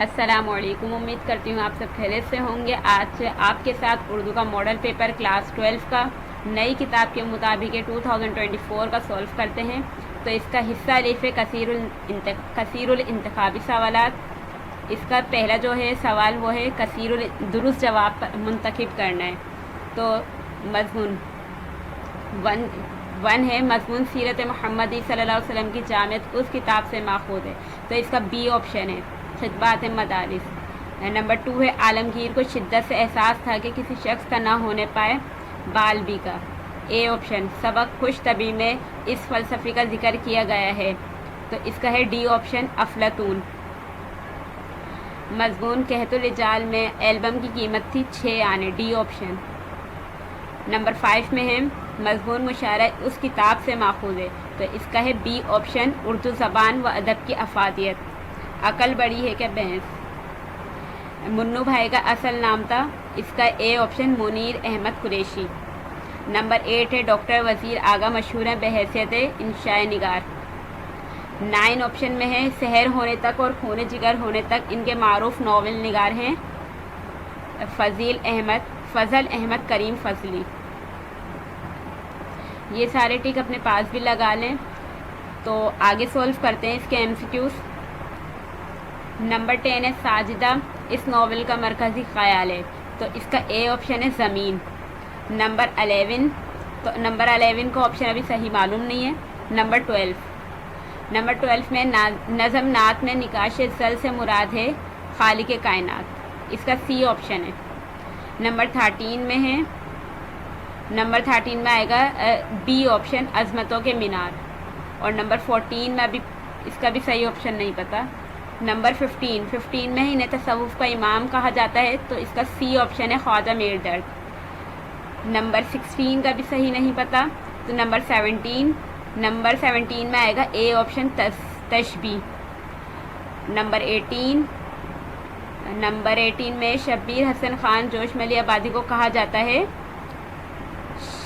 السلام علیکم، امید کرتی ہوں آپ سب خیریت سے ہوں گے۔ آج آپ کے ساتھ اردو کا ماڈل پیپر کلاس 12 کا نئی کتاب کے مطابق 2024 کا سولو کرتے ہیں۔ تو اس کا حصہ الف ہے کثیر الانتخابی سوالات۔ اس کا پہلا جو ہے سوال وہ ہے درست جواب منتخب کرنا ہے۔ تو مضمون 1 ہے، مضمون سیرت محمدی صلی اللہ علیہ وسلم کی جامعت اس کتاب سے ماخوذ ہے، تو اس کا بی آپشن ہے، خطبات مدارس۔ نمبر 2 ہے، عالمگیر کو شدت سے احساس تھا کہ کسی شخص کا نہ ہونے پائے، بالبی کا۔ اے آپشن، سبق خوش طبی میں اس فلسفے کا ذکر کیا گیا ہے، تو اس کا ہے ڈی آپشن، افلاطون۔ مضمون کہت الرجال میں البم کی قیمت تھی 6 آنے، ڈی آپشن۔ نمبر 5 میں ہے، مضمون مشاعرہ اس کتاب سے ماخوذ ہے، تو اس کا ہے بی آپشن، اردو زبان و ادب کی افادیت۔ عقل بڑی ہے کہ بھینس، منو بھائی کا اصل نام تھا، اس کا a option, Munir Ahmad Qureshi. Number 8 ہے، ڈاکٹر وزیر آگا مشہور ہیں بحیثیت انشاء نگار۔ 9 آپشن میں ہے، سحر ہونے تک اور خون جگر ہونے تک ان کے معروف ناول نگار ہیں فضل احمد کریم فضلی۔ یہ سارے ٹک اپنے پاس بھی لگا لیں۔ تو آگے سولو کرتے ہیں اس کے ایم سی کیوز۔ نمبر 10 ہے، ساجدہ اس ناول کا مرکزی خیال ہے، تو اس کا اے آپشن ہے، زمین۔ نمبر 11 کا آپشن ابھی صحیح معلوم نہیں ہے۔ نمبر 12 میں نظم نعت میں نقاش زل سے مراد ہے خالق کائنات، اس کا سی آپشن ہے۔ نمبر 13 میں آئے گا بی آپشن، عظمتوں کے مینار۔ اور نمبر 14 میں ابھی اس کا بھی صحیح آپشن نہیں پتا۔ نمبر 15 میں انہیں تصوف کا امام کہا جاتا ہے، تو اس کا سی آپشن ہے، خواجہ میر درد۔ نمبر 16 کا بھی صحیح نہیں پتا، تو نمبر 17 میں آئے گا اے آپشن، تشبیہ۔ نمبر 18 میں شبیر حسن خان جوش ملی آبادی کو کہا جاتا ہے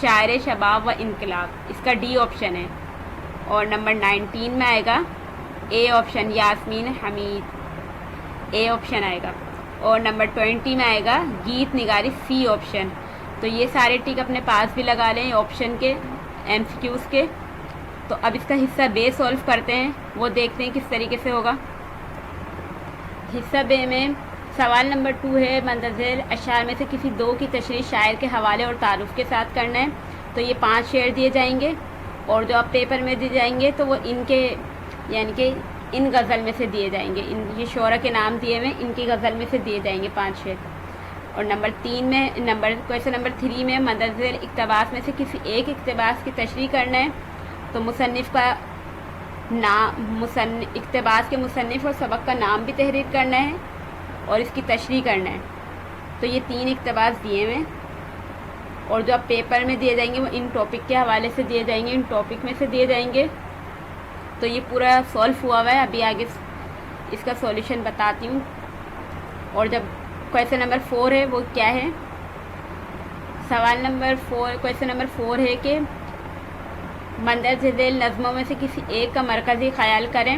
شاعر شباب و انقلاب، اس کا ڈی آپشن ہے۔ اور نمبر 19 میں آئے گا a option, Yasmin Hamid, a option آئے گا۔ اور نمبر 20 میں آئے گا گیت نگاری، سی آپشن۔ تو یہ سارے ٹک اپنے پاس بھی لگا لیں آپشن کے، ایم سی کیوز کے۔ تو اب اس کا حصہ بے سولو کرتے ہیں، وہ دیکھتے ہیں کس طریقے سے ہوگا۔ حصہ بے میں سوال نمبر 2 ہے، مندرجہ اشعار میں سے کسی 2 کی تشریح شاعر کے حوالے اور تعارف کے ساتھ کرنا ہے، تو یہ 5 شعر دیے جائیں گے، اور جو آپ پیپر میں دیے جائیں گے تو وہ ان کے یعنی کہ ان غزل میں سے دیے جائیں گے، یہ شعراء کے نام دیے ہوئے ان کی غزل میں سے دیے جائیں گے 5 شعر۔ اور کویشچن نمبر 3 میں مندرجہ اقتباس میں سے کسی ایک اقتباس کی تشریح کرنا ہے، تو مصنف کا نام، اقتباس کے مصنف اور سبق کا نام بھی تحریر کرنا ہے اور اس کی تشریح کرنا ہے۔ تو یہ 3 اقتباس دیے ہوئے، اور جو آپ پیپر میں دیے جائیں گے وہ ان ٹاپک کے حوالے سے دیے جائیں گے، ان ٹاپک میں سے دیے جائیں گے۔ تو یہ پورا سولو ہوا ہوا ہے، ابھی آگے اس کا سولیوشن بتاتی ہوں۔ اور جب کویشچن نمبر 4 ہے وہ کیا ہے، کویشچن نمبر 4 ہے کہ مندرجہ ذیل نظموں میں سے کسی ایک کا مرکزی خیال کریں،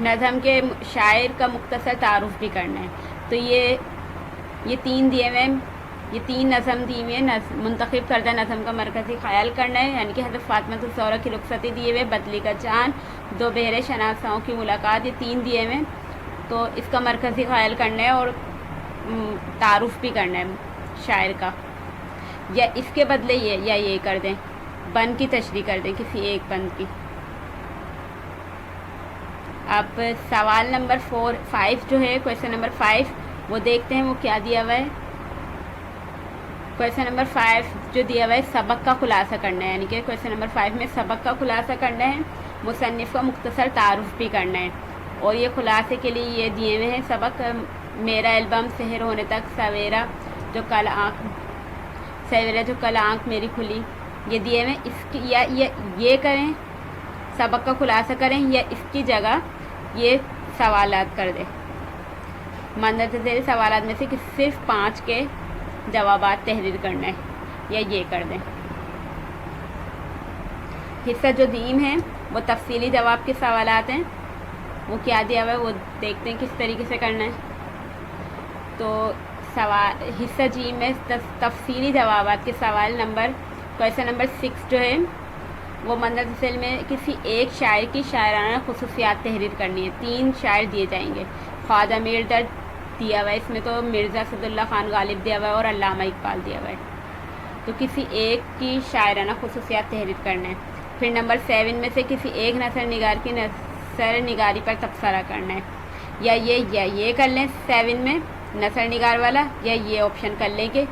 نظم کے شاعر کا مختصر تعارف بھی کرنا ہے۔ تو یہ 3 دیے ہوئے، یہ 3 نظم دی ہوئی ہیں، منتخب کردہ نظم کا مرکزی خیال کرنا ہے، یعنی کہ حضرت فاطمہ الزہرا کی رخصتی دیے ہوئے، بدلی کا چاند، 2 بہرے شناساؤں کی ملاقات، یہ 3 دیے ہوئے، تو اس کا مرکزی خیال کرنا ہے اور تعارف بھی کرنا ہے شاعر کا، یا اس کے بدلے یہ کر دیں، بند کی تشریح کر دیں، کسی ایک بند کی۔ اب سوال نمبر 5 جو ہے، کویشچن نمبر 5 وہ دیکھتے ہیں وہ کیا دیا ہوا ہے۔ کویشچن نمبر 5 جو دیا ہوا ہے، سبق کا خلاصہ کرنا ہے، یعنی کہ کویشچن نمبر 5 میں سبق کا خلاصہ کرنا ہے، مصنف کا مختصر تعارف بھی کرنا ہے۔ اور یہ خلاصے کے لیے یہ دیے ہوئے ہیں سبق، میرا البم سحر ہونے تک، سویرا جو کل آنکھ میری کھلی، یہ دیے ہوئے، اس کی یا یہ کریں، سبق کا خلاصہ کریں، یا اس کی جگہ یہ سوالات کر دیں، مندرجہ ذیل سوالات میں سے صرف 5 کے جوابات تحریر کرنا ہے، یا یہ کر دیں۔ حصہ جو دیم ہے وہ تفصیلی جواب کے سوالات ہیں، وہ کیا دیا ہوا ہے وہ دیکھتے ہیں کس طریقے سے کرنا ہے. تو سوال حصہ جی میں تفصیلی جوابات کے سوال نمبر کویشچن نمبر 6 جو ہے وہ مندرجہ ذیل میں کسی ایک شاعر کی شاعرانہ خصوصیات تحریر کرنی ہے. 3 شاعر دیے جائیں گے. خواجہ میر درد دیا ہوا ہے, اس میں تو مرزا اسد اللہ خان غالب دیا ہوا ہے اور علامہ اقبال دیا ہوا ہے. تو کسی ایک کی شاعرانہ خصوصیات تحریر کرنا ہے. پھر نمبر 7 میں سے کسی ایک نثر نگار کی نثر نگاری پر تبصرہ کرنا ہے. یا یہ کر لیں 7 میں نثر نگار والا, یا یہ آپشن کر لیں کہ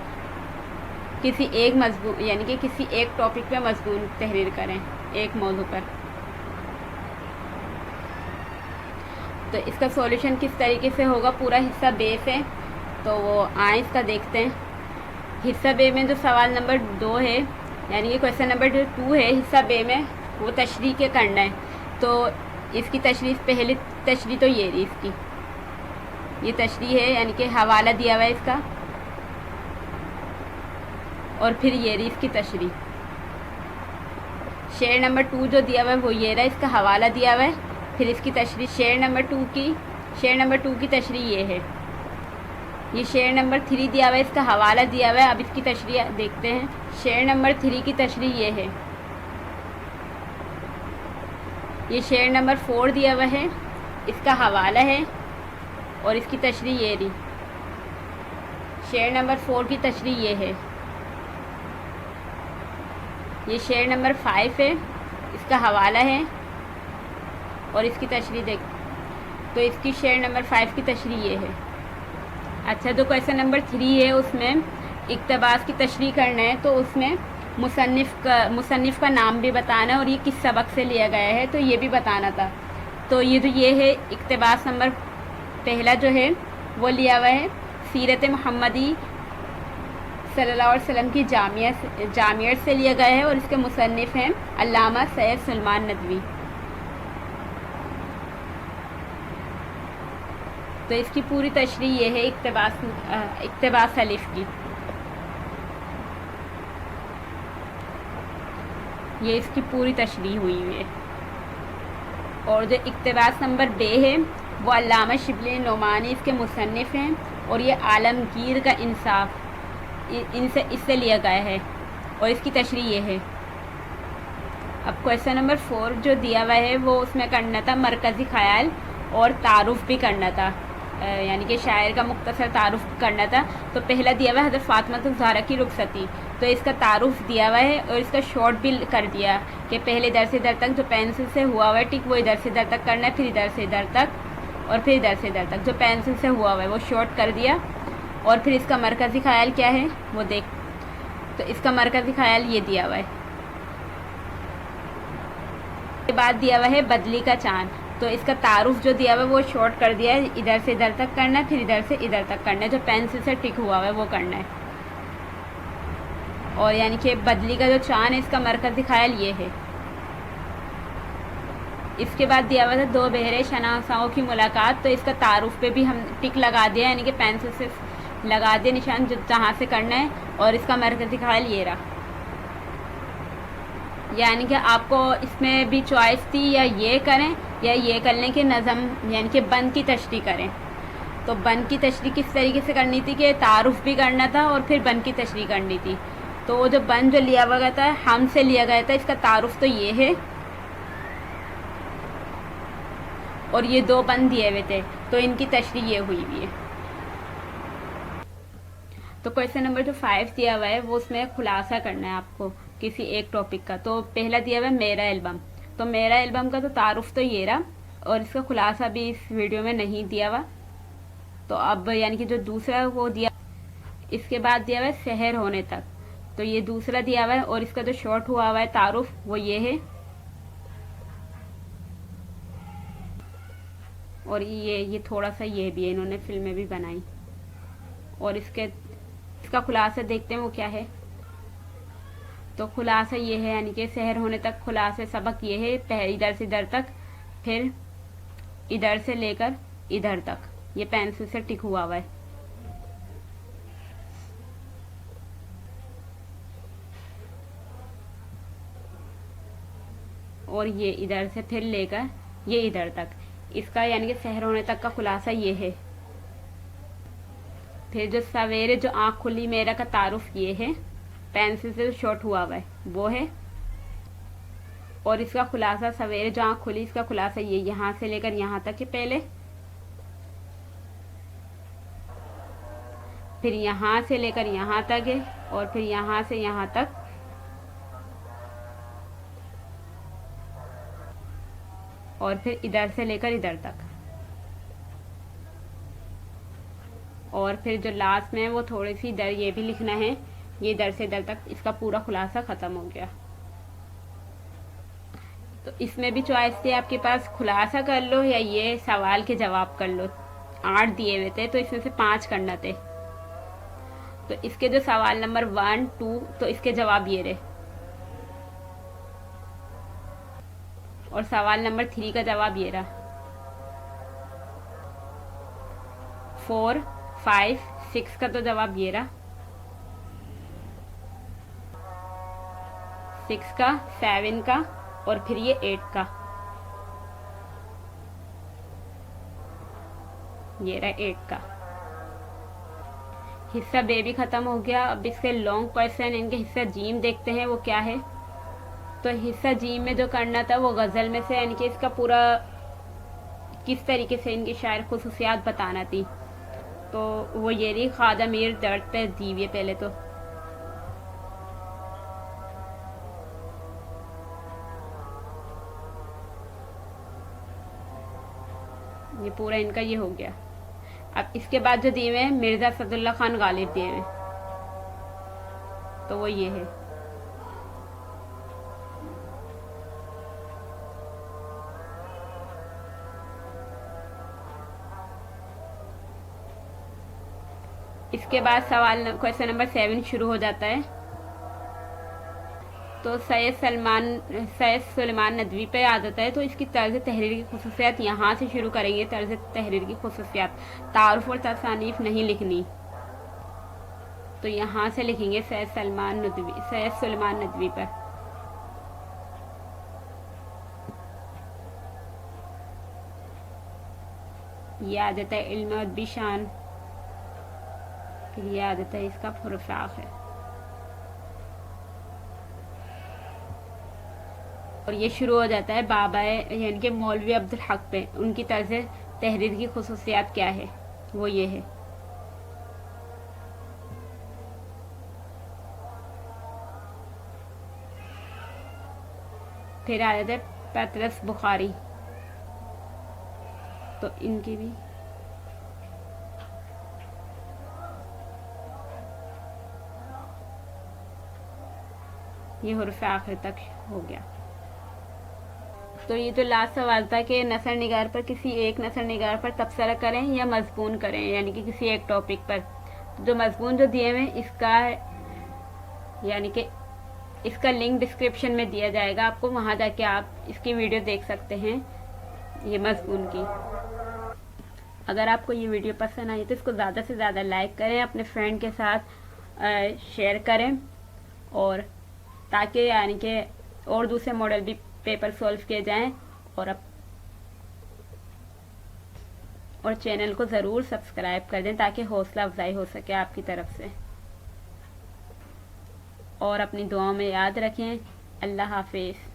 کسی ایک مضمون یعنی کہ کسی ایک ٹاپک پہ مضمون تحریر کریں, ایک موضوع پر. تو اس کا سولوشن کس طریقے سے ہوگا, پورا حصہ بے سے, تو وہ آئیں اس کا دیکھتے ہیں. حصہ بے میں جو سوال نمبر 2 ہے یعنی کہ کویشچن نمبر 2 ہے حصہ بے میں, وہ تشریح کے کرنا ہے. تو اس کی تشریح, پہلی تشریح تو یہ رہی اس کی, یہ تشریح ہے یعنی کہ حوالہ دیا ہوا ہے اس کا, اور پھر یہ رہی اس کی تشریح. شعر نمبر 2 جو دیا ہوا ہے وہ یہ رہا, اس کا حوالہ دیا ہوا ہے, پھر اس کی تشریح. شعر نمبر 2 کی تشریح یہ ہے. یہ شعر نمبر 3 دیا ہوا ہے, اس کا حوالہ دیا ہوا ہے. اب اس کی تشریح دیکھتے ہیں. شعر نمبر 3 کی تشریح یہ ہے. یہ شعر نمبر 4 دیا ہوا ہے, اس کا حوالہ ہے, اور اس کی تشریح یہ رہی. شعر نمبر 4 کی تشریح یہ ہے. یہ شعر نمبر 5 ہے, اس کا حوالہ ہے, اور اس کی تشریح دیکھ. تو اس کی شعر نمبر 5 کی تشریح یہ ہے. اچھا, جو کویشچن نمبر 3 ہے اس میں اقتباس کی تشریح کرنا ہے. تو اس میں مصنف کا نام بھی بتانا ہے اور یہ کس سبق سے لیا گیا ہے تو یہ بھی بتانا تھا. تو یہ ہے اقتباس نمبر پہلا جو ہے وہ لیا ہوا ہے سیرت محمدی صلی اللہ علیہ وسلم کی جامعیت سے لیا گیا ہے, اور اس کے مصنف ہیں علامہ سید سلیمان ندوی. تو اس کی پوری تشریح یہ ہے اقتباس الف کی. یہ اس کی پوری تشریح ہوئی ہے. اور جو اقتباس نمبر بے ہے وہ علامہ شبلی نعمانی اس کے مصنف ہیں, اور یہ عالمگیر کا انصاف اس سے لیا گیا ہے, اور اس کی تشریح یہ ہے. اب کویشچن نمبر 4 جو دیا ہوا ہے وہ اس میں کرنا تھا مرکزی خیال اور تعارف بھی کرنا تھا, یعنی کہ شاعر کا مختصر تعارف کرنا تھا. تو پہلا دیا ہوا ہے حضرت فاطمہ الزہرا کی رخصتی. تو اس کا تعارف دیا ہوا ہے, اور اس کا شارٹ بھی کر دیا کہ پہلے ادھر سے ادھر تک جو پینسل سے ہوا ہوا ہے ٹک وہ ادھر سے ادھر تک کرنا ہے, پھر ادھر سے ادھر تک, اور پھر ادھر سے ادھر تک جو پینسل سے ہوا ہوا ہے وہ شارٹ کر دیا. اور پھر اس کا مرکزی خیال کیا ہے وہ دیکھ. تو اس کا مرکزی خیال یہ دیا ہوا ہے. اس کے بعد دیا ہوا ہے بدلی کا چاند. تو اس کا تعارف جو دیا ہوا ہے وہ شارٹ کر دیا ہے, ادھر سے ادھر تک کرنا ہے, پھر ادھر سے ادھر تک کرنا ہے, جو پینسل سے ٹک ہوا ہوا ہے وہ کرنا ہے. اور یعنی کہ بدلی کا جو چاند ہے اس کا مرکزی خیال یہ ہے. اس کے بعد دیا ہوا تھا 2 بہرے شناساؤں کی ملاقات. تو اس کا تعارف پہ بھی ہم ٹک لگا دیا, یعنی کہ پینسل سے لگا دیا نشان جہاں سے کرنا ہے, اور اس کا مرکزی خیال یہ رہا. یعنی کہ آپ کو اس میں بھی چوائس تھی یا یہ کریں یا یہ کر لیں کہ نظم یعنی کہ بند کی تشریح کریں. تو بند کی تشریح کس طریقے سے کرنی تھی کہ تعارف بھی کرنا تھا اور پھر بند کی تشریح کرنی تھی. تو وہ جو بند جو لیا ہوا تھا ہم سے لیا گیا تھا, اس کا تعارف تو یہ ہے, اور یہ 2 بند دیے ہوئے تھے تو ان کی تشریح یہ ہوئی ہوئی ہے. تو کویشچن نمبر جو 5 دیا ہوا ہے وہ اس میں خلاصہ کرنا ہے آپ کو کسی ایک ٹاپک کا. تو پہلا دیا ہوا ہے میرا البم. تو میرا البم کا تو تعارف تو یہ رہا, اور اس کا خلاصہ بھی اس ویڈیو میں نہیں دیا ہوا. تو اب یعنی کہ جو دوسرا وہ دیا, اس کے بعد دیا ہوا ہے سحر ہونے تک. تو یہ دوسرا دیا ہوا ہے, اور اس کا جو شارٹ ہوا ہوا ہے تعارف وہ یہ ہے, اور یہ تھوڑا سا یہ بھی ہے, انہوں نے فلمیں بھی بنائی. اور اس کا خلاصہ دیکھتے ہیں وہ کیا ہے. تو خلاصہ یہ ہے یعنی کہ سحر ہونے تک خلاصہ سبق یہ ہے, ادھر سے ادھر تک, پھر ادھر سے لے کر ادھر تک, یہ پینسل سے ٹک ہوا ہوا ہے. اور یہ ادھر سے پھر لے کر یہ ادھر تک, اس کا یعنی کہ سحر ہونے تک کا خلاصہ یہ ہے. پھر جو سویرے جو آنکھ کھلی میرا کا تعارف یہ ہے، پینسل سے شارٹ ہوا ہوا ہے وہ ہے. اور اس کا خلاصہ سویرے جو آنکھ کھلی اس کا خلاصہ یہ یہاں سے لے کر یہاں تک ہے پہلے، پھر یہاں سے لے کر یہاں تک ہے، اور پھر یہاں سے یہاں تک، اور پھر ادھر سے لے کر ادھر تک، اور پھر جو لاسٹ میں وہ تھوڑی سی ادھر یہ بھی لکھنا ہے، یہ ادھر سے ادھر تک اس کا پورا خلاصہ ختم ہو گیا. تو اس میں بھی چوائس تھی آپ کے پاس، خلاصہ کر لو یا یہ سوال کے جواب کر لو. 8 دیے ہوئے تھے تو اس میں سے 5 کرنا تھے. تو اس کے جو سوال نمبر 1 2 تو اس کے جواب یہ رہے، اور سوال نمبر 3 کا جواب یہ رہا. 4 5 6 کا تو جواب یہ رہا، 6 کا 7 کا اور پھر یہ 8 کا، یہ رہا 8 کا. حصہ بے بھی ختم ہو گیا. اب اس کے لانگ کویسچن ان کے حصہ جیم دیکھتے ہیں وہ کیا ہے. تو حصہ جیم میں جو کرنا تھا وہ غزل میں سے یعنی کہ اس کا پورا کس طریقے سے ان کی شاعر خصوصیات بتانا تھی. تو وہ یہ رہی، خواجہ میر درد پہ دی ہوئی پہلے تو. یہ پورا ان کا یہ ہو گیا. اب اس کے بعد جو دیے ہوئے ہیں مرزا اسد اللہ خان غالب دیے ہوئے، تو وہ یہ ہے. اس کے بعد سوال کویسچن نمبر 7 شروع ہو جاتا ہے. تو سید سلیمان ندوی پہ آ جاتا ہے. تو اس کی طرز تحریر کی خصوصیات یہاں سے شروع کریں گے. طرز تحریر کی خصوصیات، تعارف اور تصانیف نہیں لکھنی، تو یہاں سے لکھیں گے سید سلیمان ندوی پر. یہ آ جاتا ہے علم و ادبی شان، پھر یہ آ جاتا ہے اس کا فرفاق ہے. اور یہ شروع ہو جاتا ہے بابا یعنی کہ مولوی عبدالحق پہ، ان کی طرز تحریر کی خصوصیات کیا ہے وہ یہ ہے. پھر آ جاتا ہے پطرس بخاری، تو ان کی بھی یہ حرف آخر تک ہو گیا. تو یہ تو لاسٹ سوال تھا کہ نثر نگار پر کسی ایک نثر نگار پر تبصرہ کریں یا مضمون کریں، یعنی کہ کسی ایک ٹاپک پر. جو مضمون جو دیے ہوئے اس کا یعنی کہ اس کا لنک ڈسکرپشن میں دیا جائے گا آپ کو، وہاں جا کے آپ اس کی ویڈیو دیکھ سکتے ہیں یہ مضمون کی. اگر آپ کو یہ ویڈیو پسند آئی تو اس کو زیادہ سے زیادہ لائک کریں، اپنے فرینڈ کے ساتھ شیئر کریں، اور تاکہ یعنی کہ اور دوسرے ماڈل بھی پیپر سولو کیے جائیں. اور چینل کو ضرور سبسکرائب کر دیں تاکہ حوصلہ افزائی ہو سکے آپ کی طرف سے. اور اپنی دعاؤں میں یاد رکھیں. اللہ حافظ.